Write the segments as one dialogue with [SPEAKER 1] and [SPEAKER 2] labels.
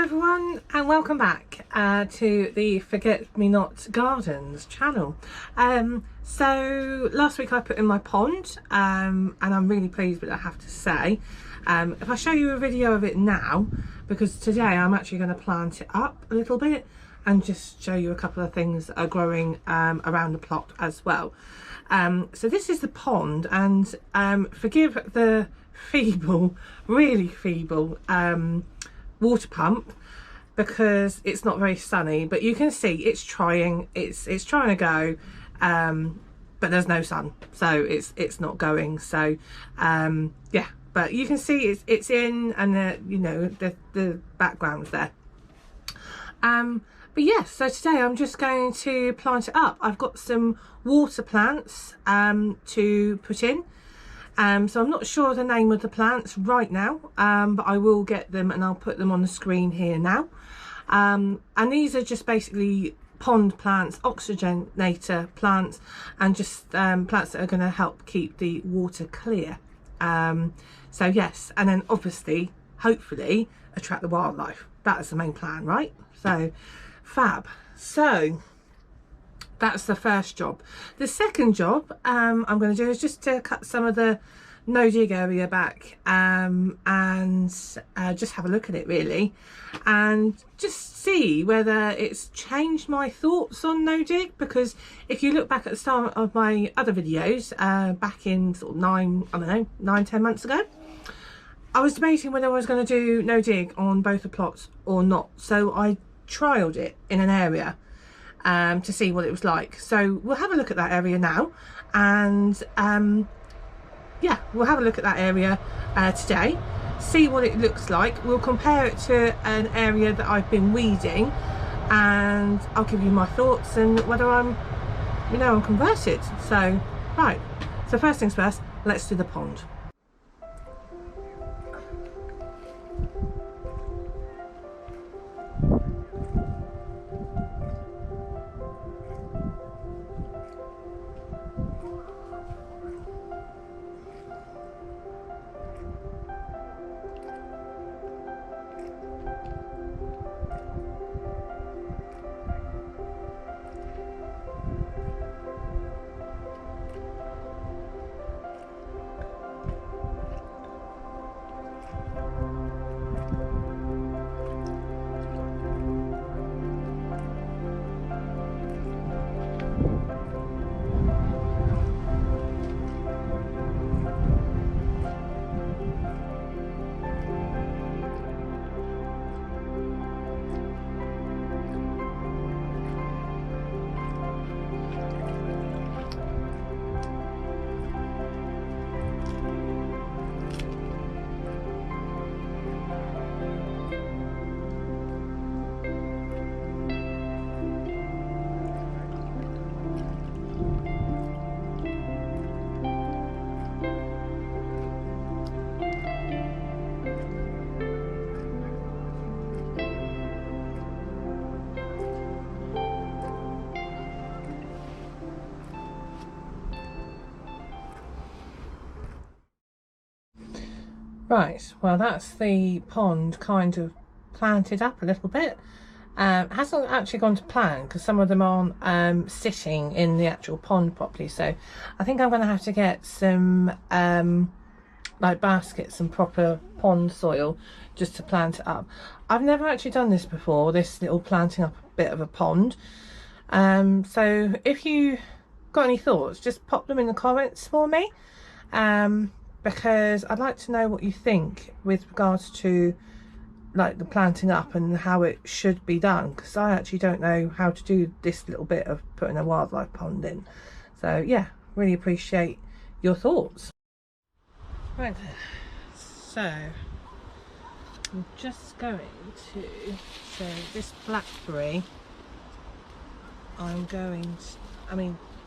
[SPEAKER 1] everyone, and welcome back to the Forget Me Not Gardens channel. So last week I put in my pond and I'm really pleased with it, I have to say. If I show you a video of it now, because today I'm actually going to plant it up a little bit and just show you a couple of things that are growing around the plot as well. So this is the pond, and forgive the feeble, really feeble water pump because it's not very sunny, but you can see it's trying to go, but there's no sun, so it's not going. So yeah, but you can see it's in, and you know, the background's there. But yes, so today I'm just going to plant it up. I've got some water plants to put in. So I'm not sure the name of the plants right now, but I will get them and I'll put them on the screen here now. And these are just basically pond plants, oxygenator plants, and just plants that are going to help keep the water clear. So yes, and then obviously, hopefully, attract the wildlife. That is the main plan, right? So fab. So that's the first job. The second job I'm going to do is just to cut some of the no dig area back and just have a look at it really, and just see whether it's changed my thoughts on no dig. Because if you look back at the start of my other videos back in sort of 9-10 months ago, I was debating whether I was going to do no dig on both the plots or not. So I trialed it in an area to see what it was like. So we'll have a look at that area now, and yeah, we'll have a look at that area today, see what it looks like. We'll compare it to an area that I've been weeding, and I'll give you my thoughts and whether I'm converted. So right, so first things first, let's do the pond. Right, well that's the pond kind of planted up a little bit. Hasn't actually gone to plan because some of them aren't sitting in the actual pond properly. So I think I'm going to have to get some like baskets and proper pond soil just to plant it up. I've never actually done this before, this little planting up a bit of a pond. So if you got any thoughts, just pop them in the comments for me. Because I'd like to know what you think with regards to like the planting up and how it should be done, because I actually don't know how to do this little bit of putting a wildlife pond in. So yeah, really appreciate your thoughts. Right, so I'm just going to, so this blackberry,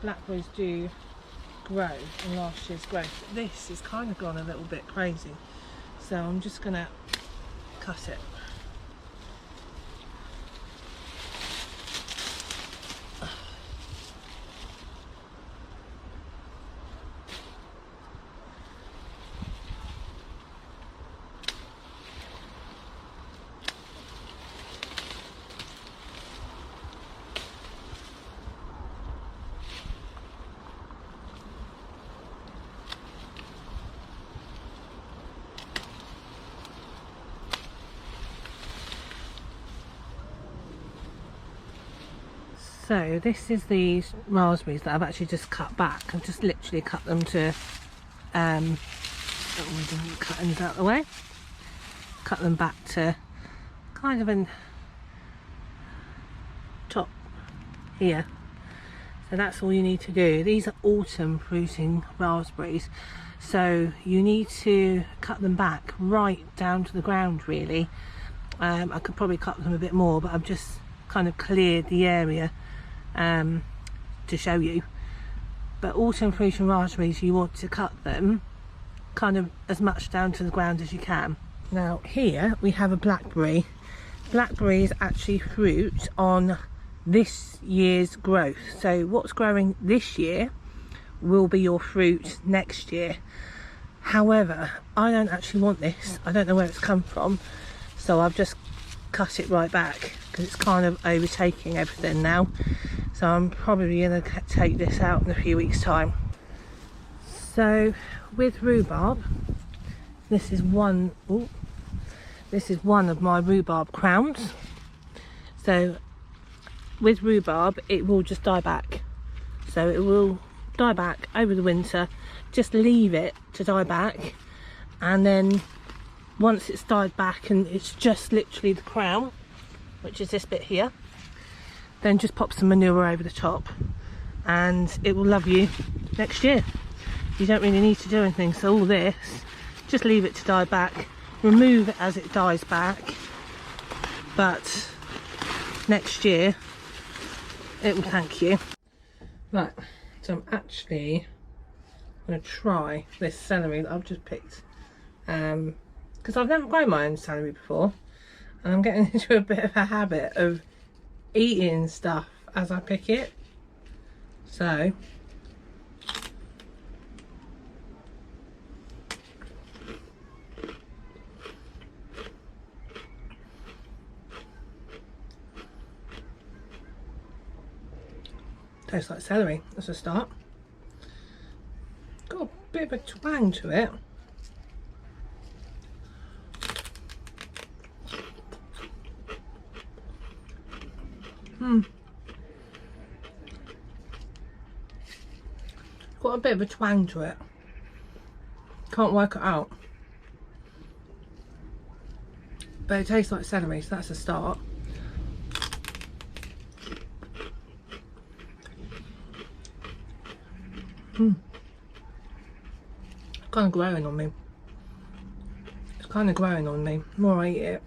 [SPEAKER 1] blackberries do grow in last year's growth. This has kind of gone a little bit crazy, so I'm just gonna cut it. So this is these raspberries that I've actually just cut back. I've just literally cut them to cut ends out of the way. Cut them back to kind of in top here. So that's all you need to do. These are autumn fruiting raspberries, so you need to cut them back right down to the ground really. I could probably cut them a bit more, but I've just kind of cleared the area to show you. But autumn fruiting raspberries, you want to cut them kind of as much down to the ground as you can. Now here we have a blackberry. Blackberries actually fruit on this year's growth, so what's growing this year will be your fruit next year. However, I don't actually want this. I don't know where it's come from, so I've just cut it right back because it's kind of overtaking everything now. So I'm probably going to take this out in a few weeks time. So with rhubarb, this is one of my rhubarb crowns. So with rhubarb, it will just die back. So it will die back over the winter. Just leave it to die back, and then once it's died back and it's just literally the crown, which is this bit here, then just pop some manure over the top and it will love you next year. You don't really need to do anything. So all this, just leave it to die back, remove it as it dies back, but next year it will thank you. Right, so I'm actually going to try this celery that I've just picked, because I've never grown my own celery before, and I'm getting into a bit of a habit of eating stuff as I pick it. So tastes like celery. That's a start. Got a bit of a twang to it. Got a bit of a twang to it. Can't work it out. But it tastes like celery, so that's a start. It's kind of growing on me. It's kind of growing on me. The more I eat it.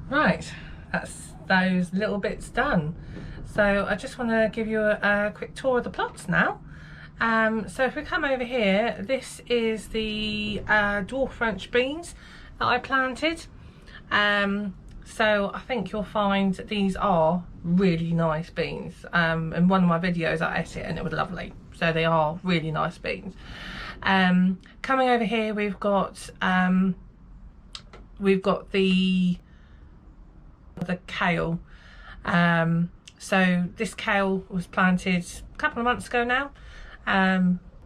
[SPEAKER 1] Right, that's those little bits done. So I just want to give you a quick tour of the plots now. So if we come over here, this is the dwarf French beans that I planted. So I think you'll find that these are really nice beans. In one of my videos I ate it and it was lovely. So they are really nice beans. Coming over here, we've got the kale. So this kale was planted a couple of months ago now.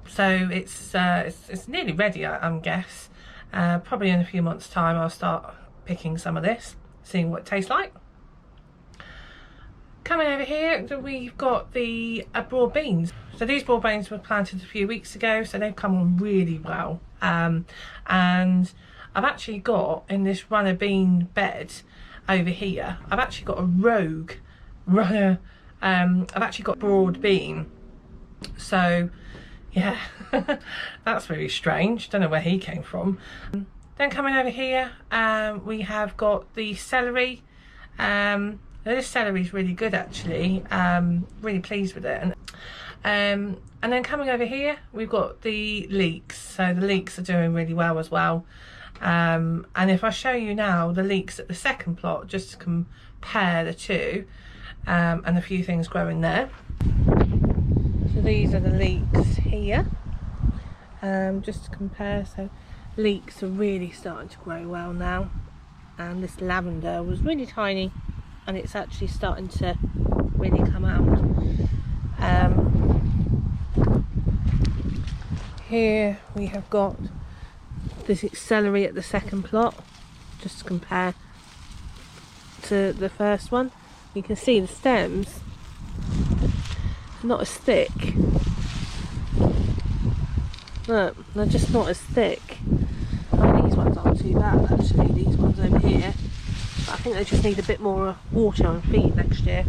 [SPEAKER 1] So it's nearly ready, I guess. Probably in a few months' time I'll start picking some of this, seeing what it tastes like. Coming over here, we've got the broad beans. So these broad beans were planted a few weeks ago, so they've come on really well. And I've actually got, in this runner bean bed over here, I've actually got a rogue runner. I've actually got broad bean. So yeah, that's very strange. Don't know where he came from. Then coming over here, we have got the celery. This celery is really good actually. Really pleased with it. And then coming over here, we've got the leeks. So the leeks are doing really well as well. And if I show you now the leeks at the second plot, just to compare the two, and a few things growing there. So these are the leeks here, just to compare. So leeks are really starting to grow well now, and this lavender was really tiny and it's actually starting to really come out. Here we have got the celery at the second plot, just to compare to the first one. You can see the stems are not as thick. Look, they're just not as thick. I mean, these ones aren't too bad actually, these ones over here. But I think they just need a bit more water and feed next year.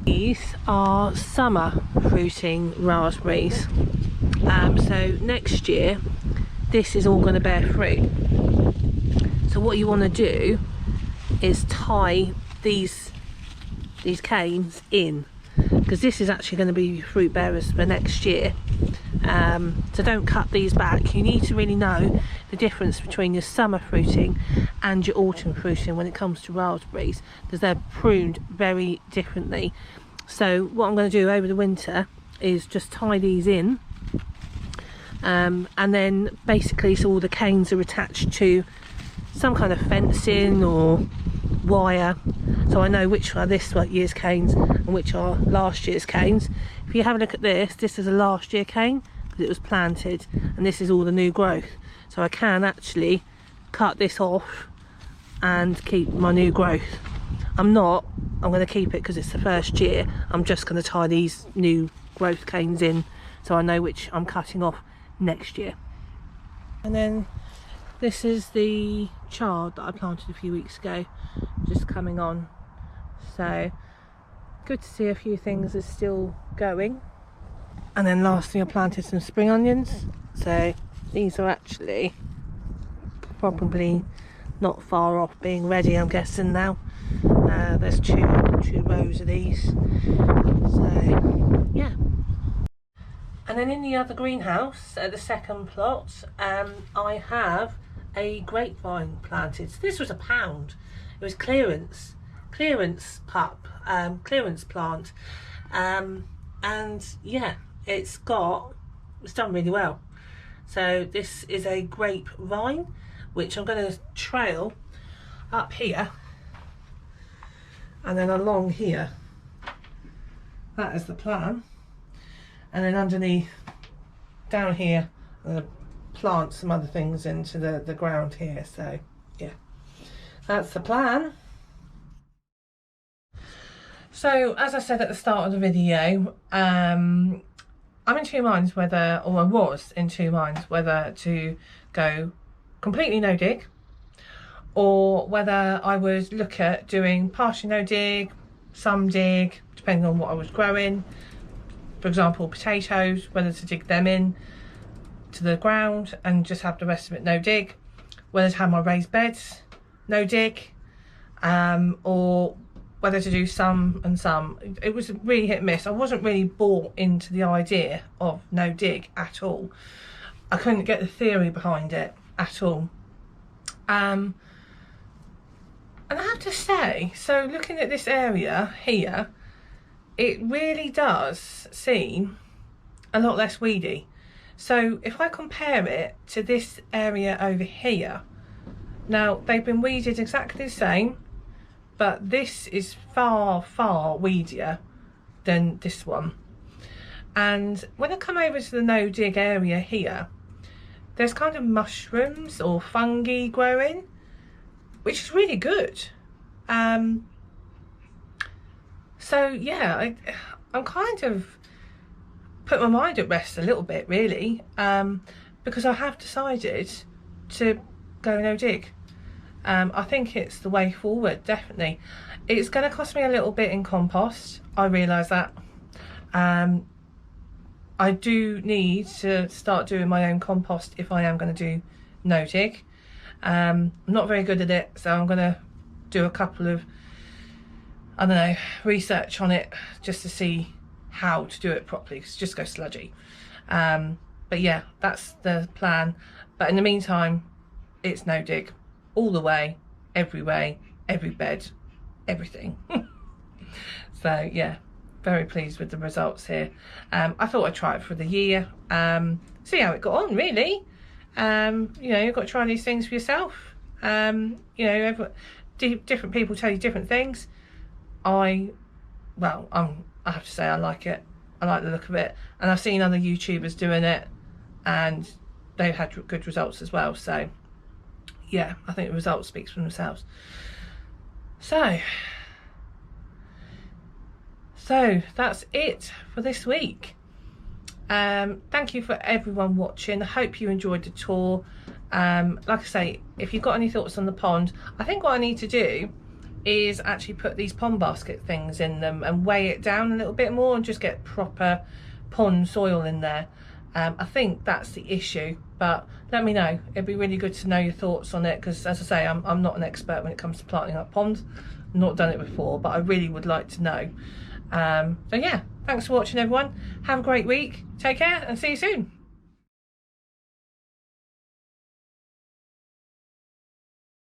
[SPEAKER 1] These are summer fruiting raspberries. So next year this is all going to bear fruit. So what you want to do is tie these canes in, because this is actually going to be fruit bearers for next year. So don't cut these back. You need to really know the difference between your summer fruiting and your autumn fruiting when it comes to raspberries, because they're pruned very differently. So what I'm going to do over the winter is just tie these in, and then basically so all the canes are attached to some kind of fencing or wire, so I know which are this year's canes and which are last year's canes. If you have a look at this, this is a last year cane because it was planted, and this is all the new growth. So I can actually cut this off and keep my new growth. I'm going to keep it because it's the first year. I'm just going to tie these new growth canes in so I know which I'm cutting off next year. And then this is the chard that I planted a few weeks ago, just coming on. So good to see a few things are still going. And then lastly, I planted some spring onions. So these are actually probably not far off being ready, I'm guessing now. There's two rows of these. So yeah. And then in the other greenhouse at the second plot, I have a grapevine planted. So this was £1. It was clearance plant, and yeah, it's done really well. So this is a grapevine which I'm going to trail up here and then along here. That is the plan. And then underneath, down here, I'm going to plant some other things into the ground here. So yeah, that's the plan. So as I said at the start of the video, I'm in two minds whether, or I was in two minds whether to go completely no dig, or whether I would look at doing partially no dig, some dig, depending on what I was growing. For example, potatoes, whether to dig them in to the ground and just have the rest of it no dig, whether to have my raised beds no dig, or whether to do some and some. It was really hit and miss. I wasn't really bought into the idea of no dig at all. I couldn't get the theory behind it at all. And I have to say, so looking at this area here, it really does seem a lot less weedy. So if I compare it to this area over here, now they've been weeded exactly the same, but this is far weedier than this one. And when I come over to the no dig area here, there's kind of mushrooms or fungi growing, which is really good. So yeah, I'm kind of put my mind at rest a little bit really, because I have decided to go no dig. I think it's the way forward, definitely. It's going to cost me a little bit in compost, I realise that. I do need to start doing my own compost if I am going to do no dig. I'm not very good at it, so I'm going to do a couple of, I don't know, research on it just to see how to do it properly, because it just goes sludgy. But yeah, that's the plan. But in the meantime, it's no dig all the way, every bed, everything. So yeah, very pleased with the results here. I thought I'd try it for the year, see how it got on really. You know, you've got to try these things for yourself. You know, different people tell you different things. I have to say I like it. I like the look of it, and I've seen other YouTubers doing it, and they've had good results as well. So yeah, I think the results speaks for themselves. So that's it for this week. Thank you for everyone watching. I hope you enjoyed the tour. Like I say, if you've got any thoughts on the pond, I think what I need to do is actually put these pond basket things in them and weigh it down a little bit more and just get proper pond soil in there. I think that's the issue, but let me know. It'd be really good to know your thoughts on it, because as I say, I'm not an expert when it comes to planting up ponds. I've not done it before, but I really would like to know. So yeah, thanks for watching everyone. Have a great week. Take care and see you soon.